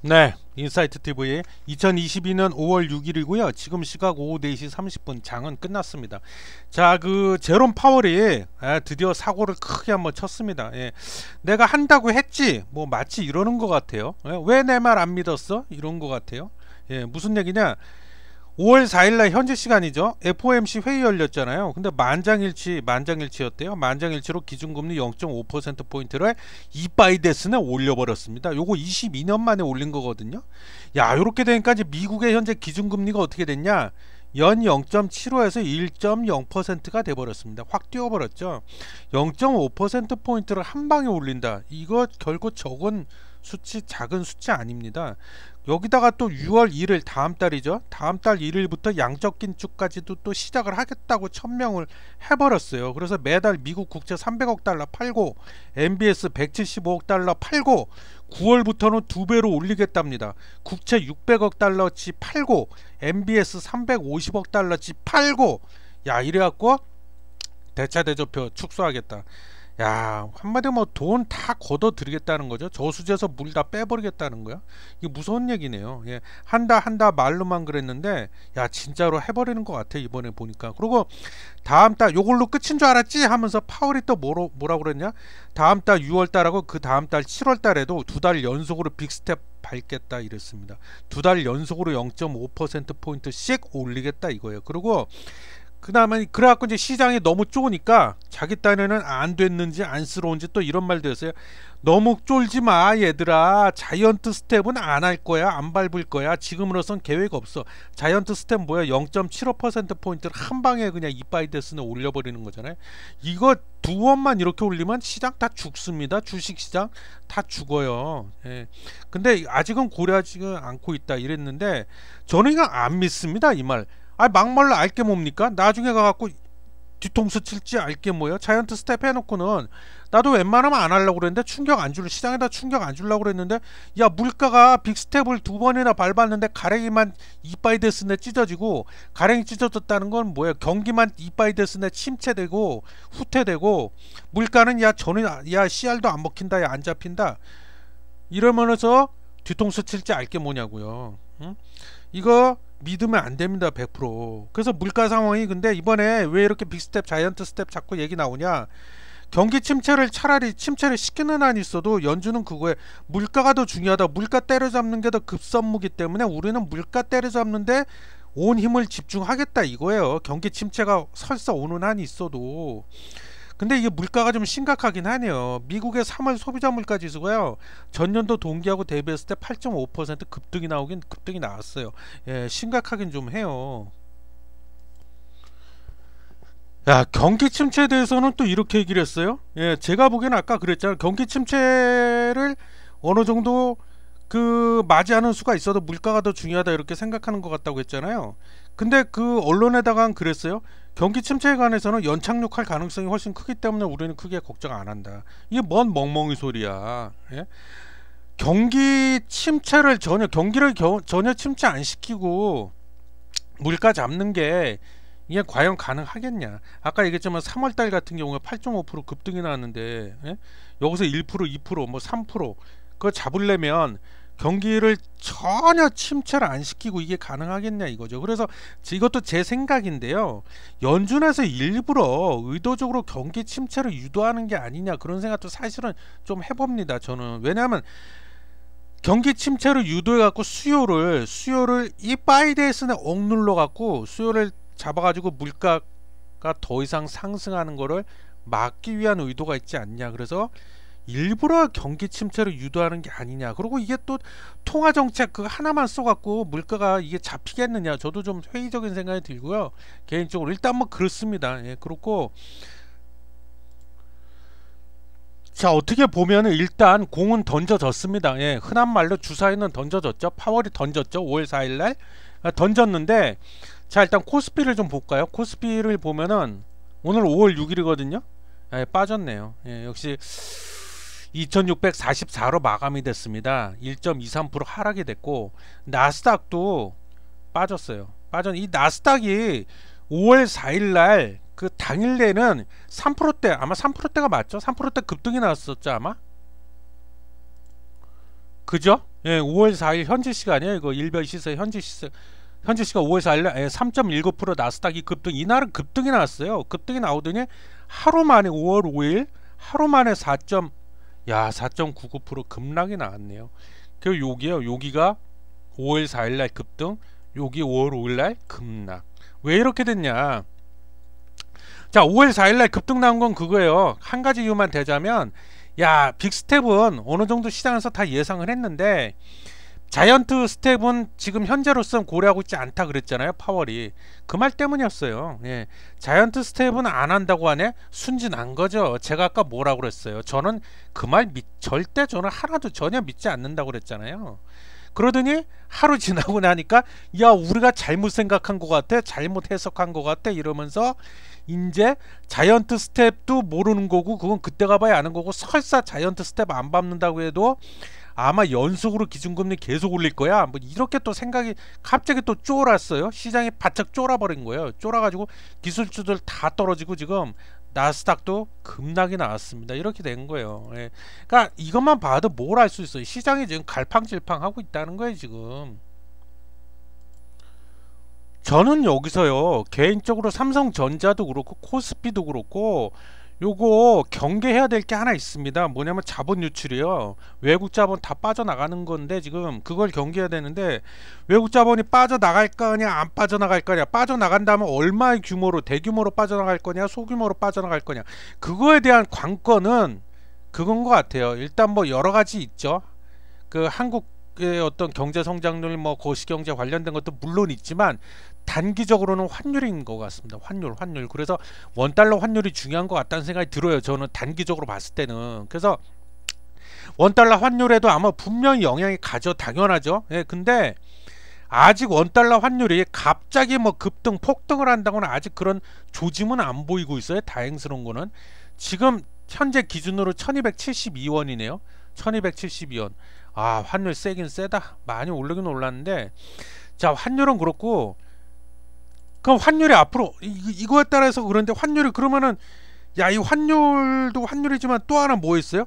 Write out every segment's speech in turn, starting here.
네, 인사이트 TV 2022년 5월 6일이고요. 지금 시각 오후 4시 30분 장은 끝났습니다. 자, 그 제롬 파월이 드디어 사고를 크게 한번 쳤습니다. 내가 한다고 했지, 뭐 마치 이러는 것 같아요. 왜 내 말 안 믿었어? 이런 것 같아요. 무슨 얘기냐? 5월 4일날 현지 시간이죠. FOMC 회의 열렸잖아요. 근데 만장일치였대요. 만장일치로 기준금리 0.5%포인트를 이바이데스는 올려버렸습니다. 요거 22년 만에 올린 거거든요. 야, 요렇게 되니까 이제 미국의 현재 기준금리가 어떻게 됐냐? 연 0.75에서 1.0%가 돼버렸습니다. 확 뛰어버렸죠. 0.5%포인트를 한 방에 올린다. 이거 결국 적은 수치, 작은 수치 아닙니다. 여기다가 또 6월 1일 다음 달이죠. 다음 달 1일부터 양적 긴축까지도 또 시작을 하겠다고 천명을 해버렸어요. 그래서 매달 미국 국채 300억 달러 팔고 MBS 175억 달러 팔고 9월부터는 2배로 올리겠답니다. 국채 600억 달러치 팔고 MBS 350억 달러치 팔고, 야, 이래갖고 대차대조표 축소하겠다. 야, 한마디로 뭐 돈 다 걷어 들이겠다는 거죠. 저수지에서 물 다 빼버리겠다는 거야. 이게 무서운 얘기네요. 한다 말로만 그랬는데, 야, 진짜로 해버리는 것 같아 이번에 보니까. 그리고 다음 달 요걸로 끝인 줄 알았지 하면서 파월이 또 뭐라 그랬냐? 다음 달 6월 달하고 그 다음 달 7월 달에도 2달 연속으로 빅스텝 밟겠다 이랬습니다. 2달 연속으로 0.5%포인트씩 올리겠다 이거예요. 그리고 그 다음에 그래갖고 이제 시장이 너무 좁으니까 자기 딴에는 안 됐는지 안쓰러운지 또 이런 말도 했어요. 너무 쫄지 마 얘들아. 자이언트 스텝은 안 할 거야. 안 밟을 거야. 지금으로선 계획 없어. 자이언트 스텝 뭐야? 0.75%포인트를 한 방에 그냥 이바이데스는 올려버리는 거잖아요. 이거 두 번만 이렇게 올리면 시장 다 죽습니다. 주식시장 다 죽어요. 근데 아직은 고려하지 않고 있다 이랬는데 저는 이거 안 믿습니다 이 말. 막말로 알게 뭡니까? 나중에 가갖고 뒤통수 칠지 알게 뭐야? 자이언트 스텝 해놓고는 나도 웬만하면 안 하려고 그랬는데 시장에다 충격 안 주려고 그랬는데, 야, 물가가 빅스텝을 2번이나 밟았는데 가랭이만 이바이데스네 찢어지고, 가랭이 찢어졌다는 건 뭐야? 경기만 이바이데스네 침체되고 후퇴되고, 물가는 야 CR도 안 먹힌다, 야 안 잡힌다 이러면서 뒤통수 칠지 알게 뭐냐고요. 응? 이거 믿으면 안 됩니다. 100%. 그래서 물가 상황이, 근데 이번에 왜 이렇게 빅스텝 자이언트 스텝 자꾸 얘기 나오냐? 경기 침체를 차라리 침체를 시키는 한이 있어도 연준은 그거에 물가가 더 중요하다. 물가 때려잡는 게 더 급선무기 때문에 우리는 물가 때려잡는데 온 힘을 집중하겠다 이거예요. 경기 침체가 설사 오는 한이 있어도. 근데 이게 물가가 좀 심각하긴 하네요. 미국의 3월 소비자 물가 지수가요, 전년도 동기하고 대비했을 때 8.5% 급등이 나왔어요. 심각하긴 좀 해요. 야, 경기 침체에 대해서는 또 이렇게 얘기를 했어요. 제가 보기에는 아까 그랬잖아요. 경기 침체를 어느 정도 맞이하는 수가 있어도 물가가 더 중요하다 이렇게 생각하는 것 같다고 했잖아요. 근데 그 언론에다가 그랬어요. 경기 침체에 관해서는 연착륙할 가능성이 훨씬 크기 때문에 우리는 크게 걱정 안 한다. 이게 뭔 멍멍이 소리야. 경기 침체를 경기를 전혀 침체 안 시키고 물가 잡는 게 이게 과연 가능하겠냐. 아까 얘기했지만 3월달 같은 경우에 8.5% 급등이 나왔는데, 여기서 1%, 2%, 뭐 3% 그거 잡으려면 경기를 전혀 침체를 안 시키고 이게 가능하겠냐 이거죠. 그래서 이것도 제 생각인데요. 연준에서 일부러 의도적으로 경기 침체를 유도하는 게 아니냐 그런 생각도 사실은 좀 해봅니다. 저는. 왜냐하면 경기 침체를 유도해갖고 수요를 이바이데스에 억눌러갖고 수요를 잡아가지고 물가가 더 이상 상승하는 거를 막기 위한 의도가 있지 않냐. 그래서 일부러 경기 침체를 유도하는 게 아니냐. 그리고 이게 또 통화정책 그 하나만 써갖고 물가가 이게 잡히겠느냐. 저도 좀 회의적인 생각이 들고요. 개인적으로 일단 뭐 그렇습니다. 그렇고, 자, 어떻게 보면은 일단 공은 던져졌습니다. 흔한 말로 주사위는 던져졌죠. 파월이 던졌죠. 5월 4일날 던졌는데, 자, 일단 코스피를 좀 볼까요? 코스피를 보면은 오늘 5월 6일이거든요. 빠졌네요. 역시 2644로 마감이 됐습니다. 1.23% 하락이 됐고, 나스닥도 빠졌어요. 이 나스닥이 5월 4일날 그 당일내는 3%대, 아마 3%대가 맞죠? 3%대 급등이 나왔었죠 아마? 그죠? 예, 5월 4일 현지 시간이에요. 이거 일별 시세 현지 시간 5월 4일 3.19% 나스닥이 급등. 이날은 급등이 나왔어요. 급등이 나오더니 하루 만에 5월 5일 하루 만에 4.99% 급락이 나왔네요. 그리고 여기가 5월 4일 날 급등, 여기 5월 5일 날 급락. 왜 이렇게 됐냐? 자, 5월 4일 날 급등 나온 건 그거예요. 한 가지 이유만 대자면, 야, 빅스텝은 어느 정도 시장에서 다 예상을 했는데 자이언트 스텝은 지금 현재로서는 고려하고 있지 않다 그랬잖아요. 파월이 그 말 때문이었어요. 예. 자이언트 스텝은 안 한다고 하네. 순진한 거죠. 제가 아까 뭐라고 그랬어요. 저는 그 말 절대 저는 하나도 전혀 믿지 않는다고 그랬잖아요. 그러더니 하루 지나고 나니까 야, 우리가 잘못 생각한 것 같아, 잘못 해석한 것 같아 이러면서 이제 자이언트 스텝도 모르는 거고, 그건 그때 가봐야 아는 거고, 설사 자이언트 스텝 안 밟는다고 해도 아마 연속으로 기준금리 계속 올릴 거야, 뭐 이렇게 또 생각이 갑자기 또 쫄았어요. 시장이 바짝 쫄아버린 거예요. 쫄아가지고 기술주들 다 떨어지고 지금 나스닥도 급락이 나왔습니다. 이렇게 된 거예요. 예. 그러니까 이것만 봐도 뭘 알 수 있어요. 시장이 지금 갈팡질팡하고 있다는 거예요. 지금 저는 여기서요, 개인적으로 삼성전자도 그렇고 코스피도 그렇고 요거 경계해야 될 게 하나 있습니다. 뭐냐면 자본 유출이요. 외국 자본 다 빠져나가는 건데 지금 그걸 경계해야 되는데, 외국 자본이 빠져나갈 거냐 안 빠져나갈 거냐, 빠져나간다면 얼마의 규모로, 대규모로 빠져나갈 거냐 소규모로 빠져나갈 거냐, 그거에 대한 관건은 그건 것 같아요. 일단 뭐 여러 가지 있죠. 그 한국의 어떤 경제 성장률, 뭐 거시경제 관련된 것도 물론 있지만 단기적으로는 환율인 것 같습니다. 환율. 그래서 원달러 환율이 중요한 것 같다는 생각이 들어요. 저는 단기적으로 봤을 때는. 그래서 원달러 환율에도 아마 분명히 영향이 가죠. 당연하죠. 예, 근데 아직 원달러 환율이 갑자기 뭐 급등 폭등을 한다고는 아직 그런 조짐은 안 보이고 있어요. 다행스러운 거는 지금 현재 기준으로 1272원이네요 1272원. 아, 환율 세긴 세다. 많이 오르긴 올랐는데, 자, 환율은 그렇고, 그럼 환율이 앞으로 이거에 따라서, 그런데 환율이 그러면은, 야, 이 환율도 환율이지만 또 하나 뭐 있어요?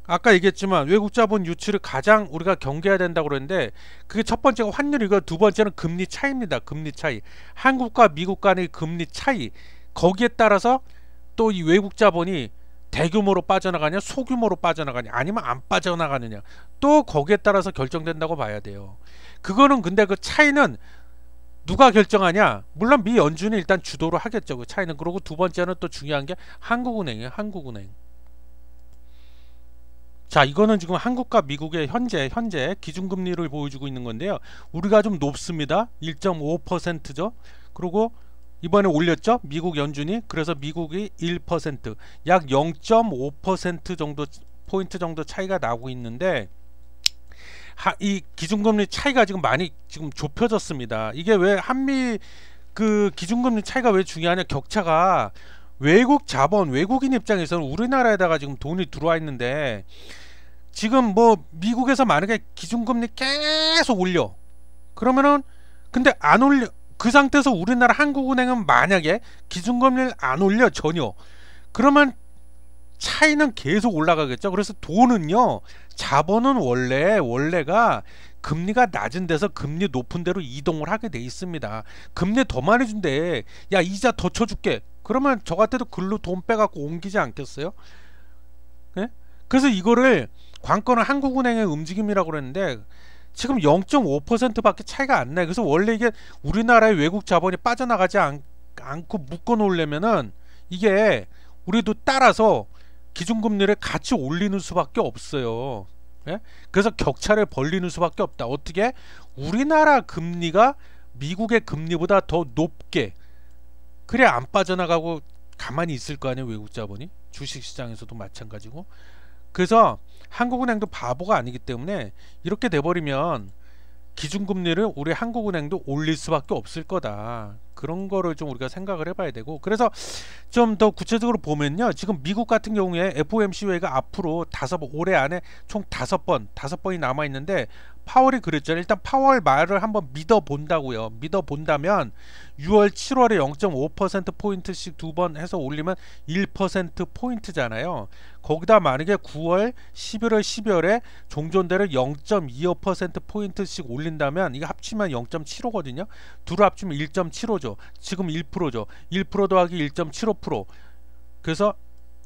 아까 얘기했지만 외국 자본 유출을 가장 우리가 경계해야 된다고 그랬는데, 그게 첫 번째가 환율이고 두 번째는 금리 차이입니다. 금리 차이. 한국과 미국 간의 금리 차이. 거기에 따라서 또 이 외국 자본이 대규모로 빠져나가냐 소규모로 빠져나가냐 아니면 안 빠져나가느냐, 또 거기에 따라서 결정된다고 봐야 돼요. 그거는 근데 그 차이는 누가 결정하냐? 물론 미 연준이 일단 주도를 하겠죠. 그 차이는. 그리고 두 번째는 또 중요한 게 한국은행이에요. 한국은행. 자, 이거는 지금 한국과 미국의 현재 기준금리를 보여주고 있는 건데요. 우리가 좀 높습니다. 1.5%죠. 그리고 이번에 올렸죠. 미국 연준이. 그래서 미국이 1%, 약 0.5% 정도 포인트 정도 차이가 나고 있는데, 이 기준금리 차이가 지금 많이 지금 좁혀졌습니다. 이게 왜 한미 그 기준금리 차이가 왜 중요하냐? 격차가 외국 자본, 외국인 입장에서는 우리나라에다가 지금 돈이 들어와 있는데, 지금 뭐 미국에서 만약에 기준금리 계속 올려, 그러면은, 근데 안 올려, 그 상태에서 우리나라 한국은행은 만약에 기준금리를 안 올려 전혀, 그러면 차이는 계속 올라가겠죠. 그래서 돈은요, 자본은 원래가 금리가 낮은 데서 금리 높은 데로 이동을 하게 돼 있습니다. 금리 더 많이 준대. 야, 이자 더 쳐줄게. 그러면 저 같아도 글로 돈 빼갖고 옮기지 않겠어요? 네? 그래서 이거를 관건은 한국은행의 움직임이라고 그랬는데, 지금 0.5%밖에 차이가 안 나요. 그래서 원래 이게 우리나라의 외국 자본이 빠져나가지 않고 묶어 놓으려면은 이게 우리도 따라서 기준금리를 같이 올리는 수밖에 없어요. 예? 그래서 격차를 벌리는 수밖에 없다. 어떻게? 우리나라 금리가 미국의 금리보다 더 높게, 그래 안 빠져나가고 가만히 있을 거 아니에요. 외국 자본이. 주식시장에서도 마찬가지고. 그래서 한국은행도 바보가 아니기 때문에 이렇게 돼버리면 기준금리를 우리 한국은행도 올릴 수밖에 없을 거다. 그런 거를 좀 우리가 생각을 해봐야 되고, 그래서 좀 더 구체적으로 보면요, 지금 미국 같은 경우에 FOMC 회의가 앞으로 올해 안에 총 5번이 남아 있는데, 파월이 그랬죠. 일단 파월 말을 한번 믿어본다고요. 믿어본다면 6월 7월에 0.5%포인트씩 두 번 해서 올리면 1%포인트잖아요 거기다 만약에 9월, 11월, 12월에 종전대를 0.25%포인트씩 올린다면 이게 합치면 0.75거든요. 둘을 합치면 1.75죠. 지금 1%죠. 1% 더하기 1.75%. 그래서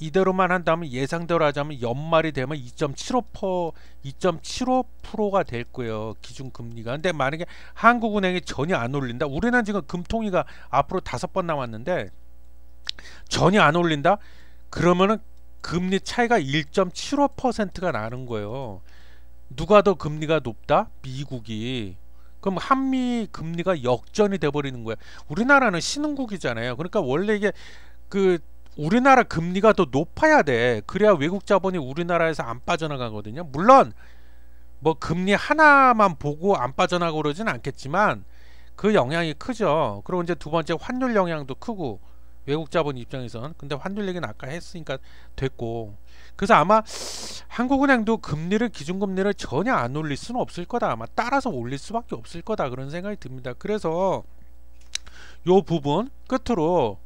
이대로만 한다면 예상대로 하자면 연말이 되면 2.75%가 될 거예요. 기준금리가. 근데 만약에 한국은행이 전혀 안 올린다. 우리는 지금 금통위가 앞으로 5번 남았는데 전혀 안 올린다? 그러면은 금리 차이가 1.75%가 나는 거예요. 누가 더 금리가 높다? 미국이. 그럼 한미 금리가 역전이 돼버리는 거예요. 우리나라는 신흥국이잖아요. 그러니까 원래 이게 그 우리나라 금리가 더 높아야 돼. 그래야 외국 자본이 우리나라에서 안 빠져나가거든요. 물론 뭐 금리 하나만 보고 안 빠져나가고 그러진 않겠지만 그 영향이 크죠. 그리고 이제 두 번째 환율 영향도 크고 외국 자본 입장에선. 근데 환율 얘기는 아까 했으니까 됐고. 그래서 아마 한국은행도 금리를 기준금리를 전혀 안 올릴 수는 없을 거다. 아마 따라서 올릴 수밖에 없을 거다. 그런 생각이 듭니다. 그래서 요 부분 끝으로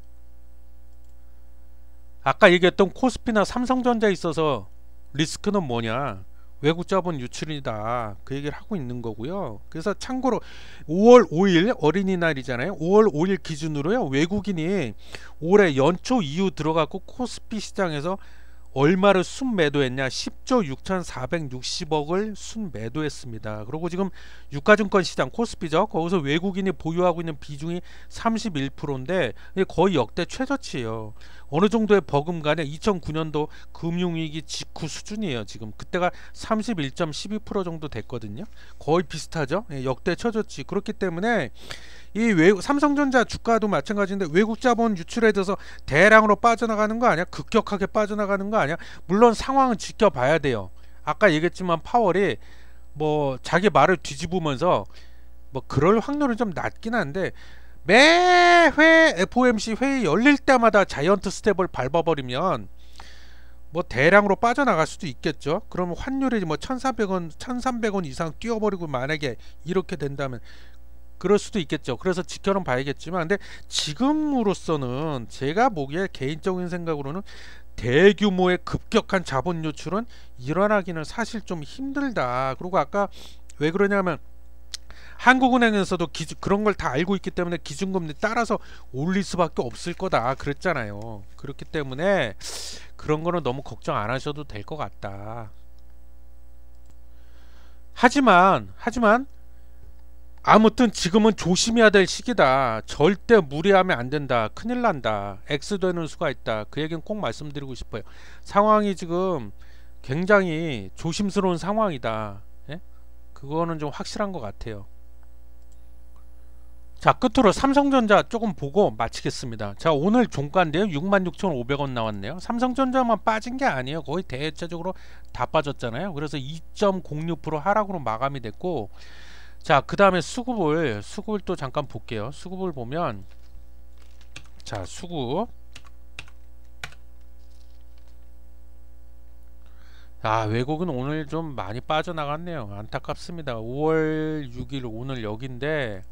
아까 얘기했던 코스피나 삼성전자에 있어서 리스크는 뭐냐, 외국 자본 유출이다, 그 얘기를 하고 있는 거고요. 그래서 참고로 5월 5일 어린이날이잖아요. 5월 5일 기준으로요, 외국인이 올해 연초 이후 들어가고 코스피 시장에서 얼마를 순매도했냐, 10조 6,460억을 순매도했습니다. 그리고 지금 유가증권 시장 코스피죠, 거기서 외국인이 보유하고 있는 비중이 31%인데 거의 역대 최저치예요. 어느 정도의 버금가냐, 2009년도 금융위기 직후 수준이에요. 지금 그때가 31.12% 정도 됐거든요. 거의 비슷하죠. 역대 최저치. 그렇기 때문에 이 삼성전자 주가도 마찬가지인데 외국 자본 유출에 대해서 대량으로 빠져나가는 거 아니야? 급격하게 빠져나가는 거 아니야? 물론 상황은 지켜봐야 돼요. 아까 얘기했지만 파월이 뭐 자기 말을 뒤집으면서 뭐 그럴 확률은 좀 낮긴 한데 매회 FOMC 회의 열릴 때마다 자이언트 스텝을 밟아버리면 뭐 대량으로 빠져나갈 수도 있겠죠. 그러면 환율이 뭐 1,400원, 1,300원 이상 뛰어버리고 만약에 이렇게 된다면 그럴 수도 있겠죠. 그래서 지켜는 봐야겠지만, 근데 지금으로서는 제가 보기에 개인적인 생각으로는 대규모의 급격한 자본 유출은 일어나기는 사실 좀 힘들다. 그리고 아까 왜 그러냐면 한국은행에서도 그런 걸 다 알고 있기 때문에 기준금리 따라서 올릴 수밖에 없을 거다 그랬잖아요. 그렇기 때문에 그런 거는 너무 걱정 안 하셔도 될 것 같다. 하지만 아무튼 지금은 조심해야 될 시기다. 절대 무리하면 안 된다. 큰일 난다. X 되는 수가 있다. 그 얘기는 꼭 말씀드리고 싶어요. 상황이 지금 굉장히 조심스러운 상황이다. 예? 그거는 좀 확실한 것 같아요. 자, 끝으로 삼성전자 조금 보고 마치겠습니다. 자, 오늘 종가인데요, 66,500원 나왔네요. 삼성전자만 빠진 게 아니에요. 거의 대체적으로 다 빠졌잖아요. 그래서 2.06% 하락으로 마감이 됐고, 자, 그 다음에 수급을 또 잠깐 볼게요. 수급을 보면, 자, 수급, 외국은 오늘 좀 많이 빠져나갔네요. 안타깝습니다. 5월 6일 오늘 여기인데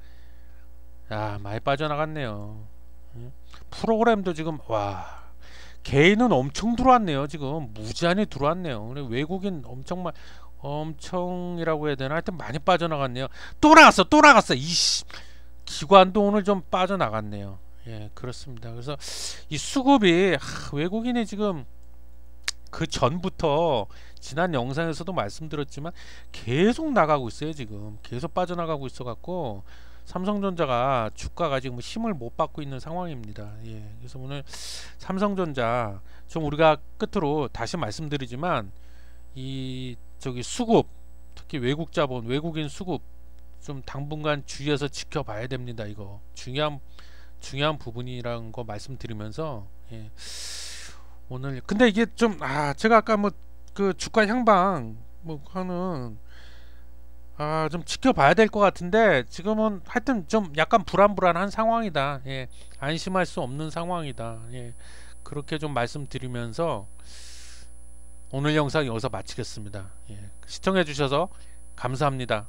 많이 빠져나갔네요. 프로그램도 지금 개인은 엄청 들어왔네요. 지금 무지한히 들어왔네요. 외국인 엄청이라고 해야 되나, 하여튼 많이 빠져나갔네요. 또 나갔어. 이씨, 기관도 오늘 좀 빠져나갔네요. 예, 그렇습니다. 그래서 이 수급이 외국인이 지금 그 전부터 지난 영상에서도 말씀드렸지만 계속 나가고 있어요. 지금 계속 빠져나가고 있어 갖고 삼성전자가 주가가 지금 힘을 못 받고 있는 상황입니다. 예, 그래서 오늘 삼성전자 좀 우리가 끝으로 다시 말씀드리지만 이 수급, 특히 외국 자본, 외국인 수급 좀 당분간 주의해서 지켜봐야 됩니다. 이거 중요한 부분이라는 거 말씀드리면서, 예, 오늘 근데 이게 좀 제가 아까 그 주가 향방 하는 좀 지켜봐야 될 것 같은데 지금은 하여튼 좀 약간 불안한 상황이다. 예, 안심할 수 없는 상황이다. 예, 그렇게 좀 말씀드리면서 오늘 영상 여기서 마치겠습니다. 예, 시청해 주셔서 감사합니다.